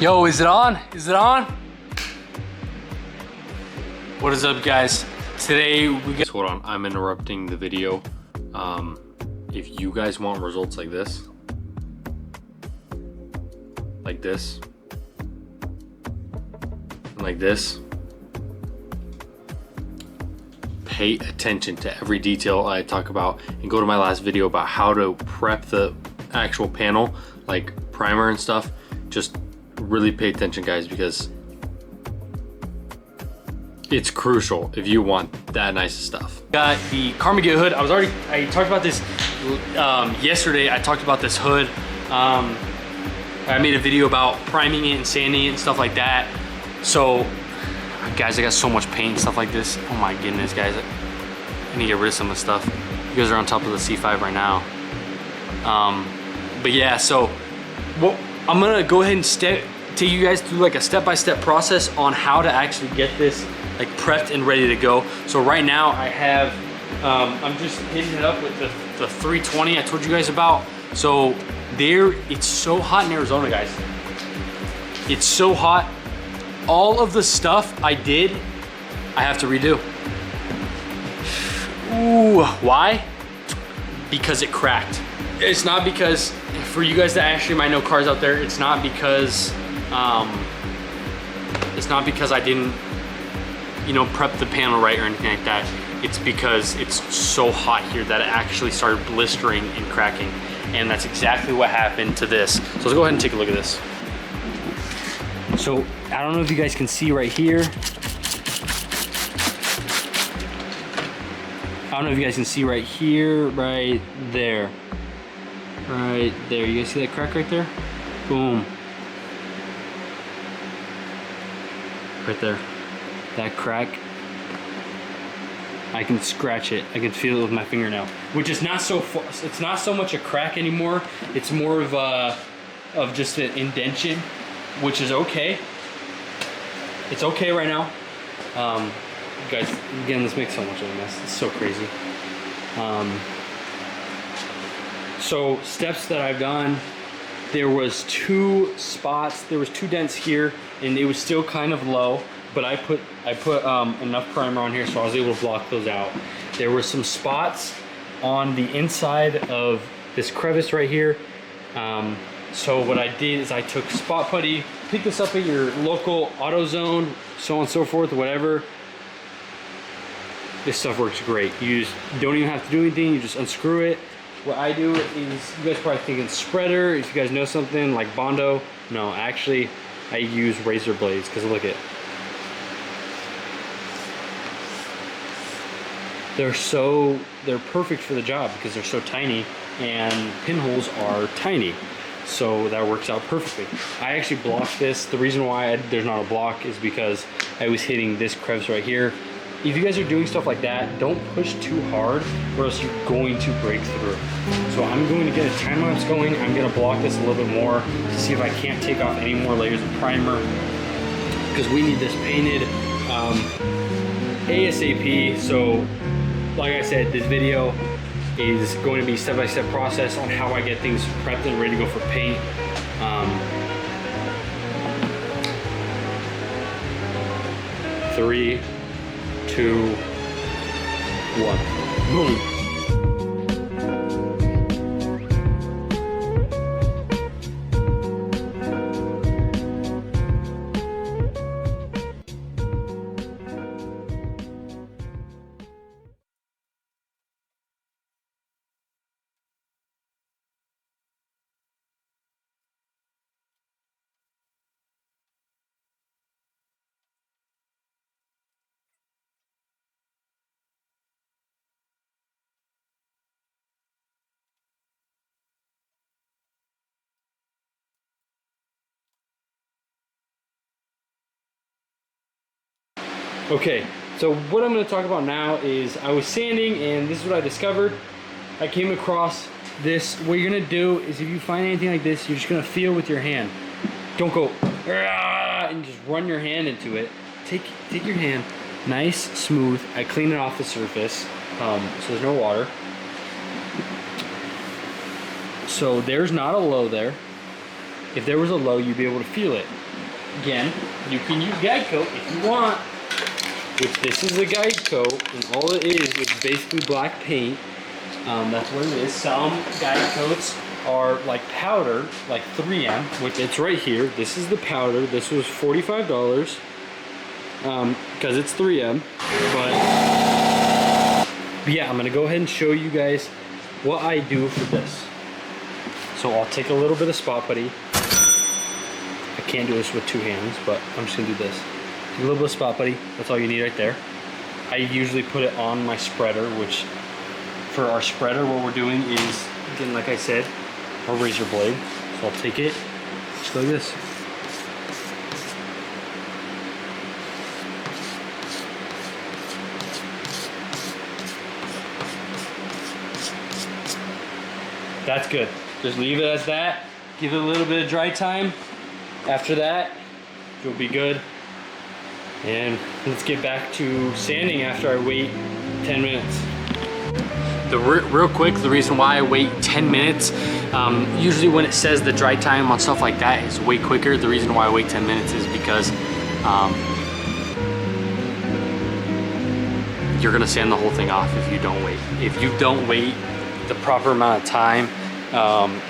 Yo, is it on? Is it on? What is up, guys? Today we got... Hold on, I'm interrupting the video. If you guys want results like this, and like this, pay attention to every detail I talk about, and go to my last video about how to prep the actual panel, like primer and stuff. Just really pay attention, guys, because it's crucial if you want that nice stuff. Got the Carmageddon hood. I talked about this yesterday. I talked about this hood. I made a video about priming it and sanding it and stuff like that. So guys, I got so much paint and stuff like this. Oh my goodness, guys. I need to get rid of some of the stuff. You guys are on top of the C5 right now. But yeah, so I'm gonna go ahead and take you guys through like a step-by-step process on how to actually get this like prepped and ready to go. So right now I have, I'm just hitting it up with the 320 I told you guys about. So it's so hot in Arizona, guys. It's so hot. All of the stuff I did, I have to redo. Ooh, why? Because it cracked. It's not because, for you guys that actually might know cars out there, it's not because I didn't, you know, prep the panel right or anything like that. It's because it's so hot here that it actually started blistering and cracking. And that's exactly what happened to this. So let's go ahead and take a look at this. So I don't know if you guys can see right here. I don't know if you guys can see right here, right there. Right there, you guys see that crack right there? Boom. Right there, that crack. I can scratch it. I can feel it with my fingernail, which is not so. It's not so much a crack anymore. It's more of just an indentation, which is okay. It's okay right now. Guys, again, this makes so much of a mess. It's so crazy. So steps that I've done. There was 2 spots. There was 2 dents here, and it was still kind of low. But I put enough primer on here, so I was able to block those out. There were some spots on the inside of this crevice right here. So what I did is I took spot putty, pick this up at your local AutoZone, so on and so forth, whatever. This stuff works great. You just don't even have to do anything, you just unscrew it. What I do is, you guys probably thinking spreader, if you guys know something like Bondo. No, actually, I use razor blades, because look at, they're perfect for the job because they're so tiny, and pinholes are tiny. So that works out perfectly. I actually blocked this. The reason why there's not a block is because I was hitting this crevice right here. If you guys are doing stuff like that, don't push too hard or else you're going to break through. So I'm going to get a time lapse going. I'm gonna block this a little bit more to see if I can't take off any more layers of primer, because we need this painted ASAP. So like I said, this video is going to be step-by-step process on how I get things prepped and ready to go for paint. 3, 2, 1, boom. Okay, so what I'm going to talk about now is I was sanding, and this is what I discovered. I came across this. What you're going to do is, if you find anything like this, you're just going to feel with your hand. Don't go and just run your hand into it. Take your hand, nice, smooth. I clean it off the surface, so there's no water. So there's not a low there. if there was a low, you'd be able to feel it. Again, you can use guide coat if you want. If this is a guide coat, and all it is basically black paint. That's what it is. Some guide coats are like powder, like 3M, which it's right here. This is the powder. This was $45 because it's 3M. But yeah, I'm gonna go ahead and show you guys what I do for this. So I'll take a little bit of spot putty. I can't do this with 2 hands, but I'm just gonna do this. Take a little bit of spot putty. That's all you need right there. I usually put it on my spreader, which for our spreader, what we're doing is, again, like I said, a razor blade. So I'll take it just like this. That's good. Just leave it as that. Give it a little bit of dry time. After that, you'll be good. And let's get back to sanding after I wait 10 minutes. Real quick, the reason why I wait 10 minutes, usually when it says the dry time on stuff like that is way quicker. The reason why I wait 10 minutes is because you're gonna sand the whole thing off if you don't wait. If you don't wait the proper amount of time,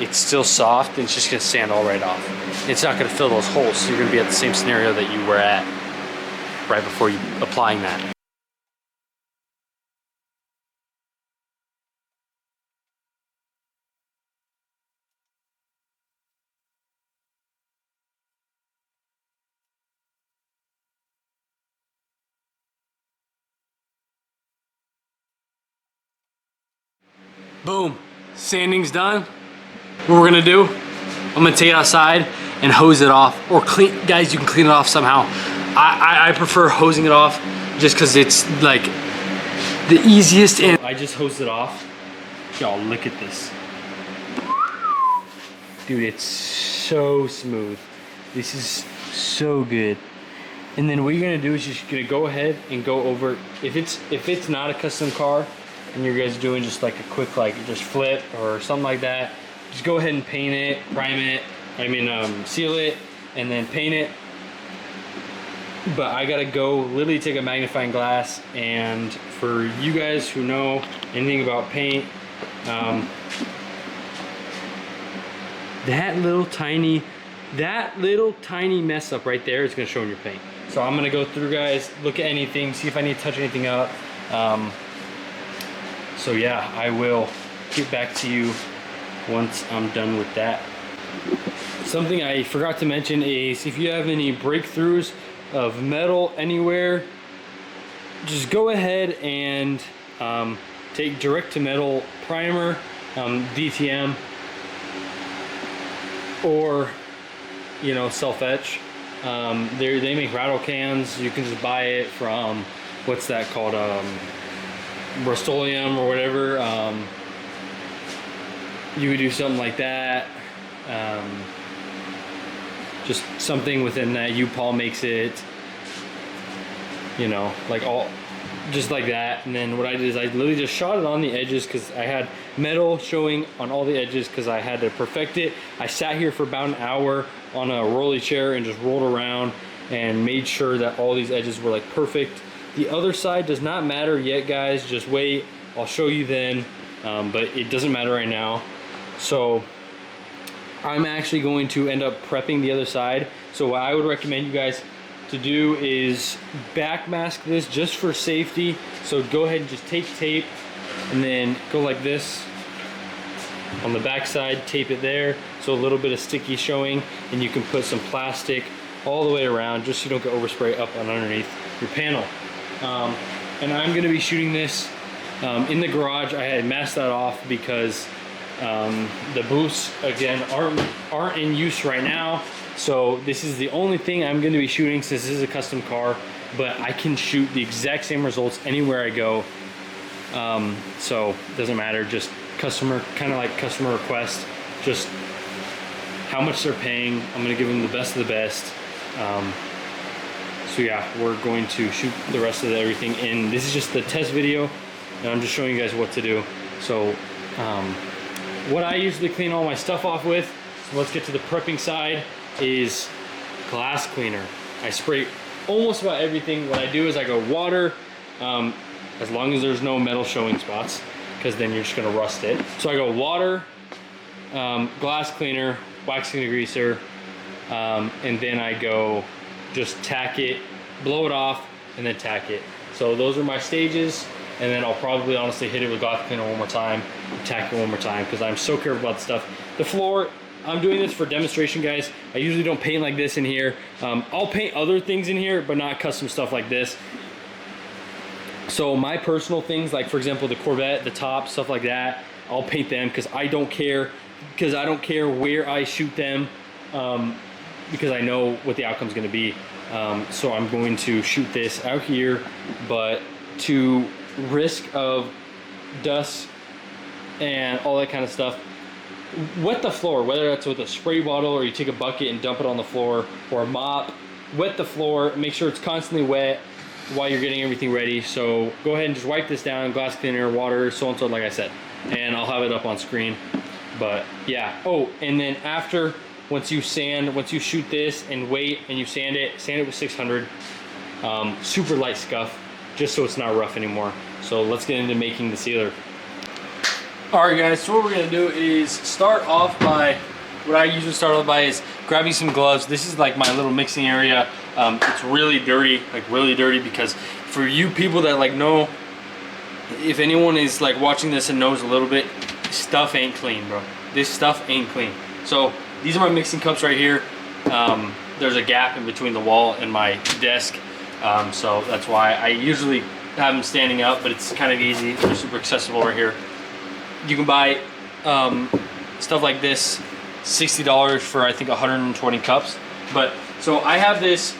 it's still soft and it's just gonna sand all right off. It's not gonna fill those holes, so you're gonna be at the same scenario that you were at right before you applying that. Boom, sanding's done. What we're gonna do, I'm gonna take it outside and hose it off, or clean, guys, you can clean it off somehow. I prefer hosing it off just because it's like the easiest. And I just hosed it off. Y'all, look at this. Dude, it's so smooth. This is so good. And then what you're gonna do is you're just gonna go ahead and go over, if it's not a custom car and you guys doing just like a quick like just flip or something like that, just go ahead and paint it, prime it, seal it, and then paint it. But I gotta go literally take a magnifying glass, and for you guys who know anything about paint, that little tiny mess up right there is gonna show in your paint. So I'm gonna go through, guys, look at anything, see if I need to touch anything up. So yeah, I will get back to you once I'm done with that. Something I forgot to mention is if you have any breakthroughs of metal anywhere, just go ahead and take direct to metal primer, DTM, or self etch. They make rattle cans. You can just buy it from, what's that called, Rust-Oleum or whatever. You would do something like that. Just something within that. U-Paul makes it, like all, just like that. And then what I did is I literally just shot it on the edges because I had metal showing on all the edges because I had to perfect it. I sat here for about an hour on a rolly chair and just rolled around and made sure that all these edges were like perfect. The other side does not matter yet, guys. Just wait. I'll show you then. But it doesn't matter right now. So I'm actually going to end up prepping the other side. So what I would recommend you guys to do is back mask this just for safety. So go ahead and just take tape and then go like this on the back side, tape it there so a little bit of sticky showing, and you can put some plastic all the way around just so you don't get overspray up and underneath your panel. And I'm going to be shooting this in the garage. I had masked that off because the boosts again aren't in use right now, so this is the only thing I'm going to be shooting since this is a custom car, but I can shoot the exact same results anywhere I go. So it doesn't matter, just customer, kind of like customer request, just how much they're paying. I'm going to give them the best of the best. So yeah, we're going to shoot the rest of everything, and this is just the test video and I'm just showing you guys what to do. So what I usually clean all my stuff off with, So let's get to the prepping side, is glass cleaner. I spray almost about everything. What I do is I go water, as long as there's no metal showing spots, because then you're just gonna rust it. So I go water, glass cleaner, wax cleaner degreaser, and then I go just tack it, blow it off, and then tack it. So those are my stages, and then I'll probably honestly hit it with glass cleaner one more time, tack it one more time, because I'm so careful about the stuff. The floor, I'm doing this for demonstration, guys. I usually don't paint like this in here. I'll paint other things in here, but not custom stuff like this. So my personal things, like for example, the Corvette, the top, stuff like that, I'll paint them because I don't care where I shoot them, because I know what the outcome's gonna be. So I'm going to shoot this out here, but to risk of dust and all that kind of stuff, wet the floor, whether that's with a spray bottle or you take a bucket and dump it on the floor, or a mop. Wet the floor, make sure it's constantly wet while you're getting everything ready. So go ahead and just wipe this down, glass cleaner, water, so and so, like I said, and I'll have it up on screen. But yeah, oh, and then after, once you shoot this and wait and you sand it with 600, super light scuff, just so it's not rough anymore. So let's get into making the sealer. All right, guys, so what we're gonna do is start off by, what I usually start off by is grabbing some gloves. This is like my little mixing area. It's really dirty, like really dirty, because for you people that like know, if anyone is like watching this and knows a little bit, stuff ain't clean, bro. This stuff ain't clean. So these are my mixing cups right here. There's a gap in between the wall and my desk, so that's why I usually have them standing up, but it's kind of easy. They're super accessible right here. You can buy stuff like this, $60 for I think 120 cups. But so I have this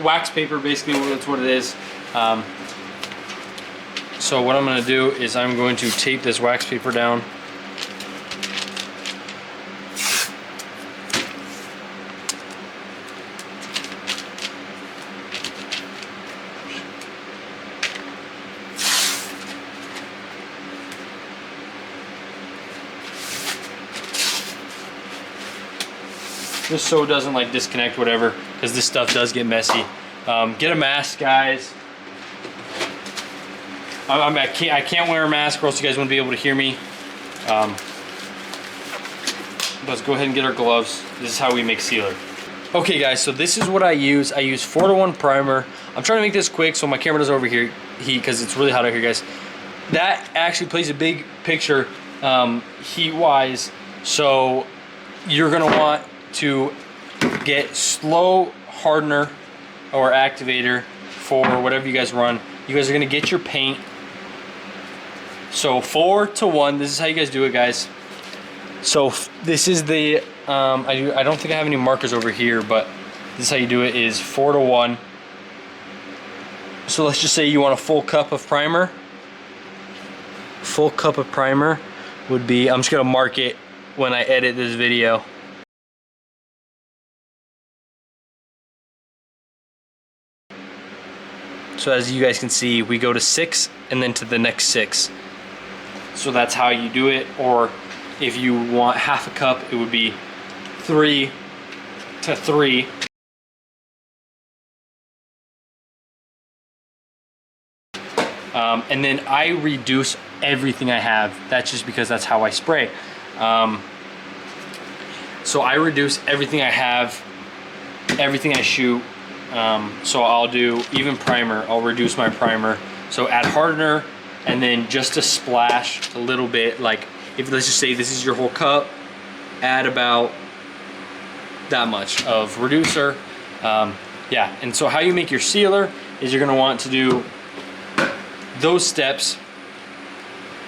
wax paper, basically that's what it is. So what I'm gonna do is I'm going to tape this wax paper down. Just so it doesn't like disconnect, whatever, because this stuff does get messy. Get a mask, guys. I can't wear a mask or else you guys wouldn't be able to hear me. Let's go ahead and get our gloves. This is how we make sealer. Okay, guys, so this is what I use. I use 4-to-1 primer. I'm trying to make this quick so my camera doesn't overheat, because it's really hot out here, guys. That actually plays a big picture heat-wise. So you're gonna want to get slow hardener or activator for whatever you guys run. You guys are gonna get your paint. So 4-to-1, this is how you guys do it, guys. So this is the, I don't think I have any markers over here, but this is how you do it, is 4-to-1. So let's just say you want a full cup of primer. Full cup of primer would be, I'm just gonna mark it when I edit this video. So as you guys can see, we go to 6 and then to the next 6. So that's how you do it. Or if you want half a cup, it would be 3 to 3. And then I reduce everything I have. That's just because that's how I spray. So I reduce everything I have, everything I shoot. So I'll do even primer, I'll reduce my primer. So add hardener, and then just a splash, a little bit, like if let's just say this is your whole cup, add about that much of reducer. Yeah, and so how you make your sealer is you're gonna want to do those steps.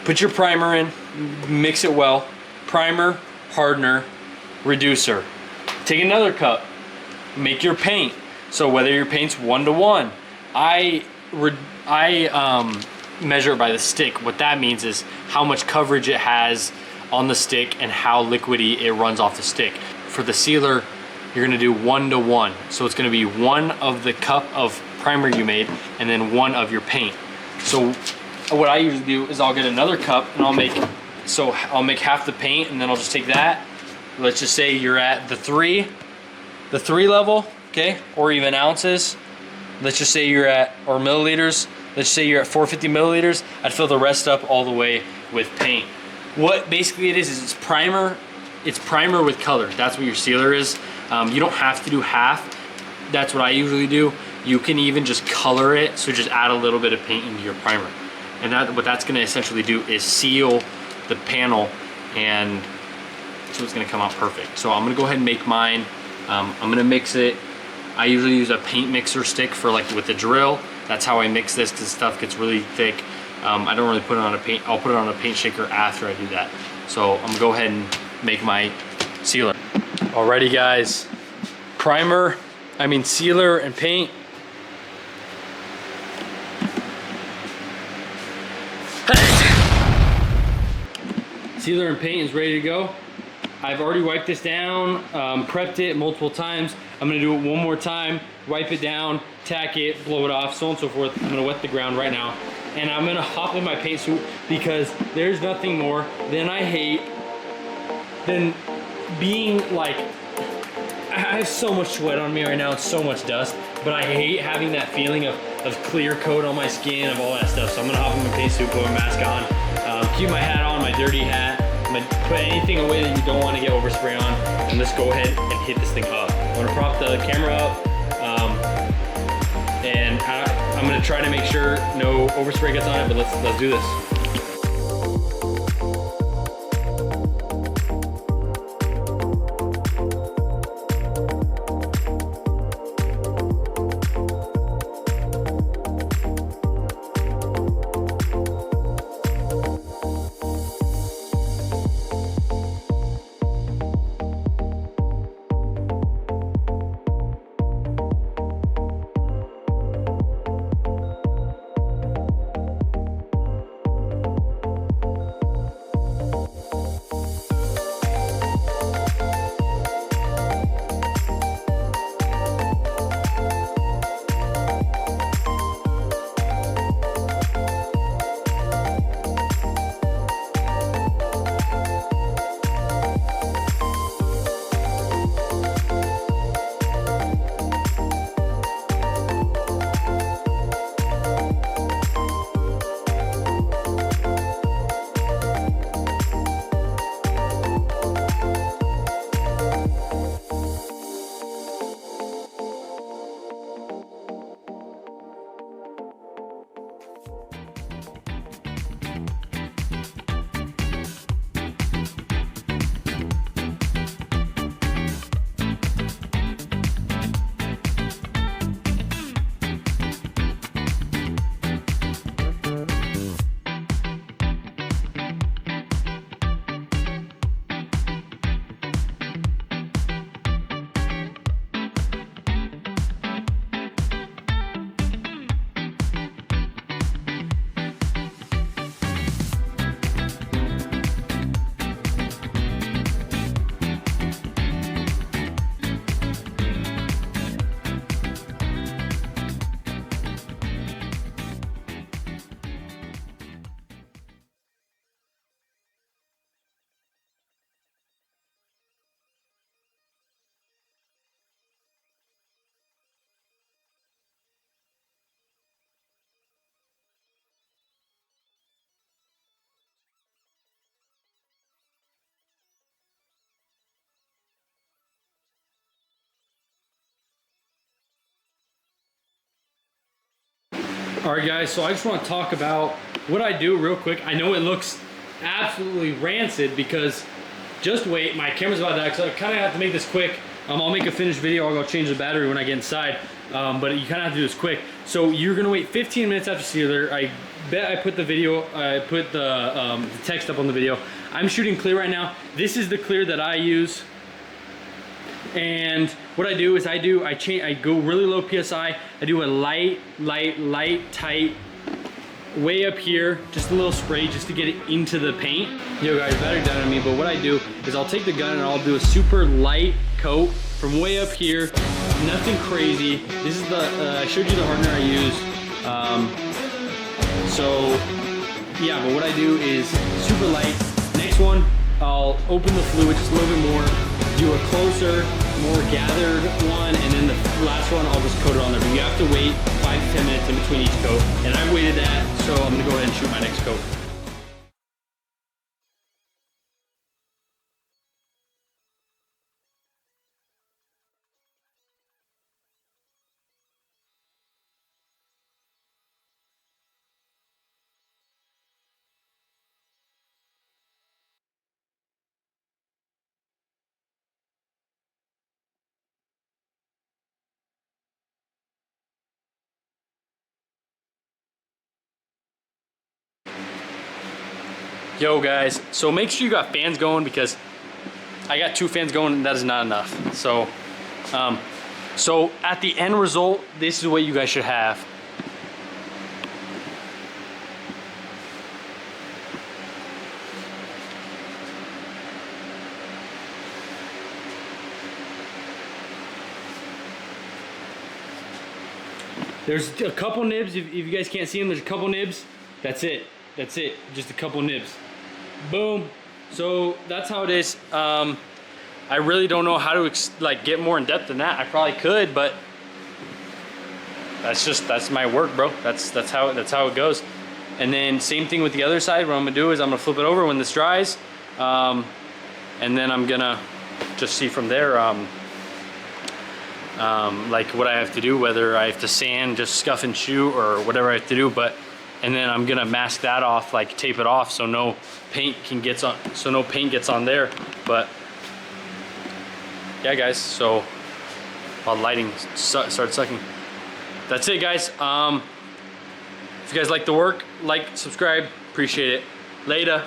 Put your primer in, mix it well, primer, hardener, reducer. Take another cup, make your paint. So whether your paint's 1-to-1, I measure it by the stick. What that means is how much coverage it has on the stick and how liquidy it runs off the stick. For the sealer, you're gonna do 1-to-1. So it's gonna be 1 of the cup of primer you made and then 1 of your paint. So what I usually do is I'll get another cup and I'll make half the paint, and then I'll just take that, let's just say you're at the three level, okay, or even ounces. Let's just say you're at, or milliliters. Let's say you're at 450 milliliters. I'd fill the rest up all the way with paint. What basically it is it's primer. It's primer with color. That's what your sealer is. You don't have to do half. That's what I usually do. You can even just color it. So just add a little bit of paint into your primer. And what that's gonna essentially do is seal the panel, and so it's gonna come out perfect. So I'm gonna go ahead and make mine. I'm gonna mix it. I usually use a paint mixer stick for like with the drill. That's how I mix this because stuff gets really thick. I don't really put it on a paint, I'll put it on a paint shaker after I do that. So I'm gonna go ahead and make my sealer. Alrighty guys, sealer and paint. Sealer and paint is ready to go. I've already wiped this down, prepped it multiple times. I'm gonna do it one more time, wipe it down, tack it, blow it off, so on and so forth. I'm gonna wet the ground right now. And I'm gonna hop in my paint suit because there's nothing more than I hate than being like, I have so much sweat on me right now, it's so much dust, but I hate having that feeling of clear coat on my skin, of all that stuff. So I'm gonna hop in my paint suit, put my mask on, keep my hat on, my dirty hat. I'm gonna put anything away that you don't want to get overspray on, and let's go ahead and hit this thing up. I'm gonna prop the camera up, and I'm gonna try to make sure no overspray gets on it, but let's do this. All right guys, so I just want to talk about what I do real quick. I know it looks absolutely rancid because, just wait, my camera's about to die, so I kind of have to make this quick. I'll make a finished video, I'll go change the battery when I get inside, but you kind of have to do this quick. So you're gonna wait 15 minutes after sealer. I bet I put the video, I put the text up on the video. I'm shooting clear right now. This is the clear that I use. And what I do is I go really low PSI. I do a light, tight, way up here, just a little spray just to get it into the paint. Yo guys, battery died on me, but what I do is I'll take the gun and I'll do a super light coat from way up here, nothing crazy. This is the, I showed you the hardener I use. So yeah, but what I do is super light. Next one, I'll open the fluid just a little bit more, do a closer, more gathered one, and then the last one I'll just coat it on there. But you have to wait 5 to 10 minutes in between each coat. And I waited that, so I'm gonna go ahead and shoot my next coat. Yo guys, so make sure you got fans going because I got 2 fans going and that is not enough. So, so at the end result, this is what you guys should have. There's a couple nibs, if you guys can't see them, there's a couple nibs. That's it, just a couple nibs. Boom. So that's how it is. I really don't know how to like get more in depth than that. I probably could, but that's my work, bro. That's how it goes. And then same thing with the other side. What I'm gonna do is I'm gonna flip it over when this dries, and then I'm gonna just see from there like what I have to do, whether I have to sand, just scuff and shoot, or whatever I have to do. But and then I'm gonna mask that off, like tape it off, so no paint gets on there. But yeah, guys. So while lighting starts sucking, that's it, guys. If you guys like the work, like, subscribe, appreciate it. Later.